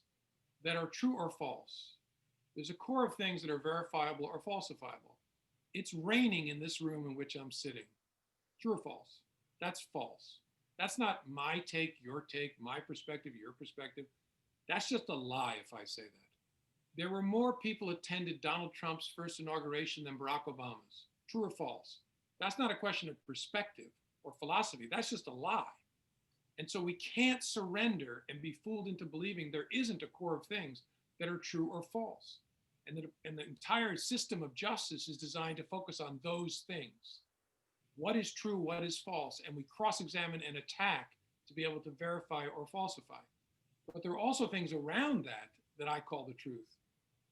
that are true or false. There's a core of things that are verifiable or falsifiable. It's raining in this room in which I'm sitting. True or false? That's false. That's not my take, your take, my perspective, your perspective. That's just a lie if I say that. There were more people attended Donald Trump's first inauguration than Barack Obama's. True or false? That's not a question of perspective or philosophy. That's just a lie. And so we can't surrender and be fooled into believing there isn't a core of things that are true or false. And the entire system of justice is designed to focus on those things. What is true, what is false, and we cross-examine and attack to be able to verify or falsify. But there are also things around that I call the truth.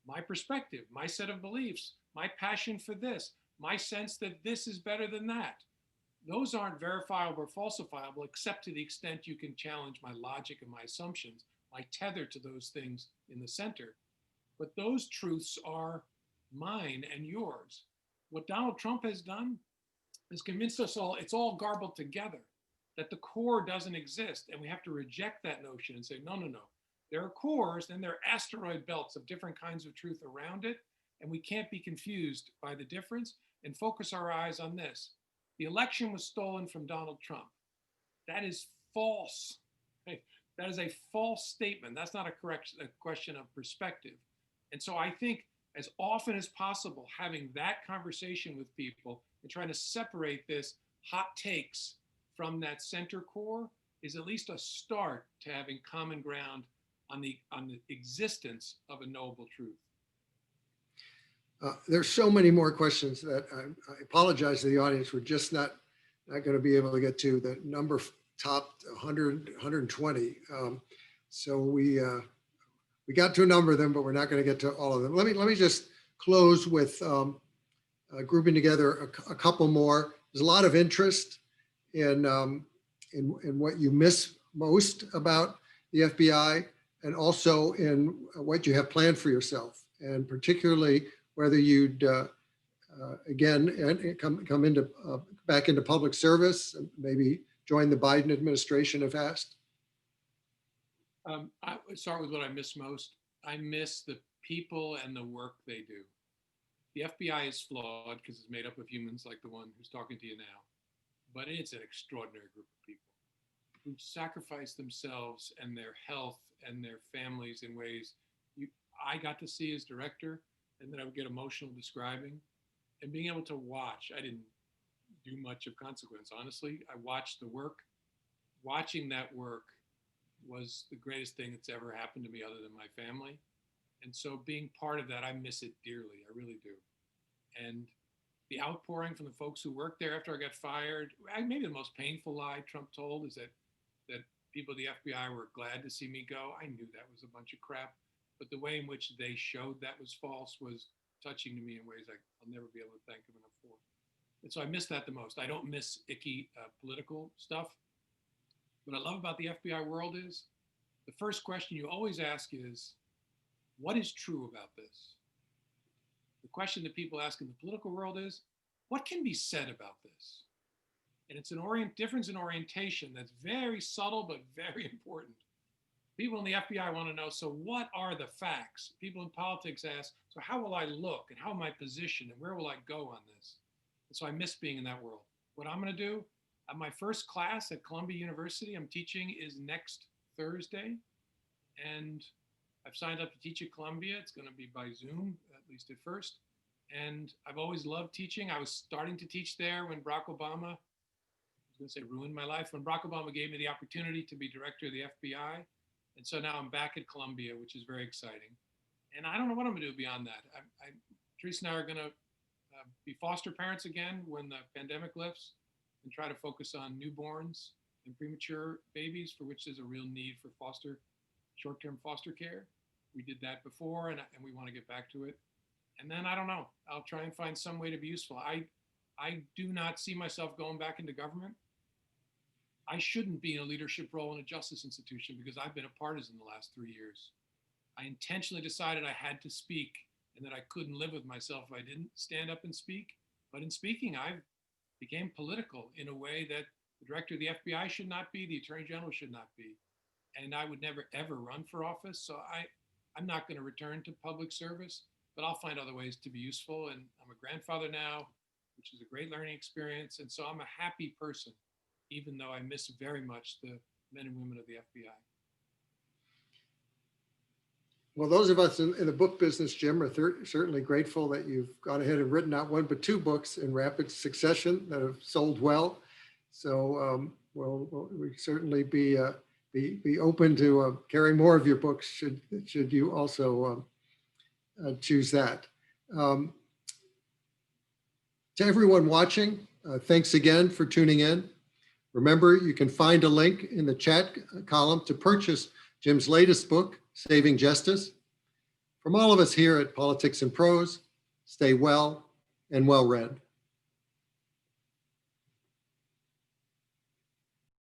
My perspective, my set of beliefs, my passion for this, my sense that this is better than that. Those aren't verifiable or falsifiable, except to the extent you can challenge my logic and my assumptions, my tether to those things in the center. But those truths are mine and yours. What Donald Trump has done is convinced us all it's all garbled together, that the core doesn't exist. And we have to reject that notion and say, no, no, no. There are cores, then there are asteroid belts of different kinds of truth around it. And we can't be confused by the difference and focus our eyes on this. The election was stolen from Donald Trump. That is false. That is a false statement. That's not a question of perspective. And so I think as often as possible, having that conversation with people and trying to separate this hot takes from that center core is at least a start to having common ground on the existence of a knowable truth. There's so many more questions that I apologize to the audience. We're just not going to be able to get to. The number topped 100, 120. So we got to a number of them, but we're not going to get to all of them. Let me just close with grouping together a couple more. There's a lot of interest in what you miss most about the FBI, and also in what you have planned for yourself, and particularly whether you'd again come into back into public service, and maybe join the Biden administration if asked. I would start with what I miss most. I miss the people and the work they do. The FBI is flawed because it's made up of humans like the one who's talking to you now, but it's an extraordinary group of people who sacrifice themselves and their health and their families in ways I got to see as director, and then I would get emotional describing, and being able to watch. I didn't do much of consequence, honestly. I watched the work. Watching that work was the greatest thing that's ever happened to me other than my family. And so being part of that, I miss it dearly. I really do. And the outpouring from the folks who worked there after I got fired, maybe the most painful lie Trump told is that people at the FBI were glad to see me go. I knew that was a bunch of crap, but the way in which they showed that was false was touching to me in ways I'll never be able to thank them enough for. And so I miss that the most. I don't miss icky political stuff. What I love about the FBI world is the first question you always ask is, what is true about this? The question that people ask in the political world is, what can be said about this? And it's an difference in orientation that's very subtle, but very important. People in the FBI want to know, so what are the facts? People in politics ask, so how will I look, and how am I positioned, and where will I go on this? And so I miss being in that world. What I'm going to do, my first class at Columbia University I'm teaching is next Thursday. And I've signed up to teach at Columbia. It's going to be by Zoom, at least at first. And I've always loved teaching. I was starting to teach there when Barack Obama, I was going to say ruined my life, when Barack Obama gave me the opportunity to be director of the FBI. And so now I'm back at Columbia, which is very exciting. And I don't know what I'm going to do beyond that. Teresa and I are going to be foster parents again when the pandemic lifts, and try to focus on newborns and premature babies, for which there's a real need for foster short-term foster care. We did that before, and we want to get back to it. And then I don't know. I'll try and find some way to be useful. I do not see myself going back into government. I shouldn't be in a leadership role in a justice institution because I've been a partisan the last 3 years. I intentionally decided I had to speak and that I couldn't live with myself if I didn't stand up and speak. But in speaking, I became political in a way that the director of the FBI should not be, the attorney general should not be. And I would never, ever run for office. So I'm not going to return to public service, but I'll find other ways to be useful. And I'm a grandfather now, which is a great learning experience. And so I'm a happy person, even though I miss very much the men and women of the FBI. Well, those of us in the book business, Jim, are certainly grateful that you've gone ahead and written not one, but 2 books in rapid succession that have sold well. So we certainly be open to carrying more of your books should you also choose that. To everyone watching, thanks again for tuning in. Remember, you can find a link in the chat column to purchase Jim's latest book, Saving Justice. From all of us here at Politics and Prose, stay well and well read.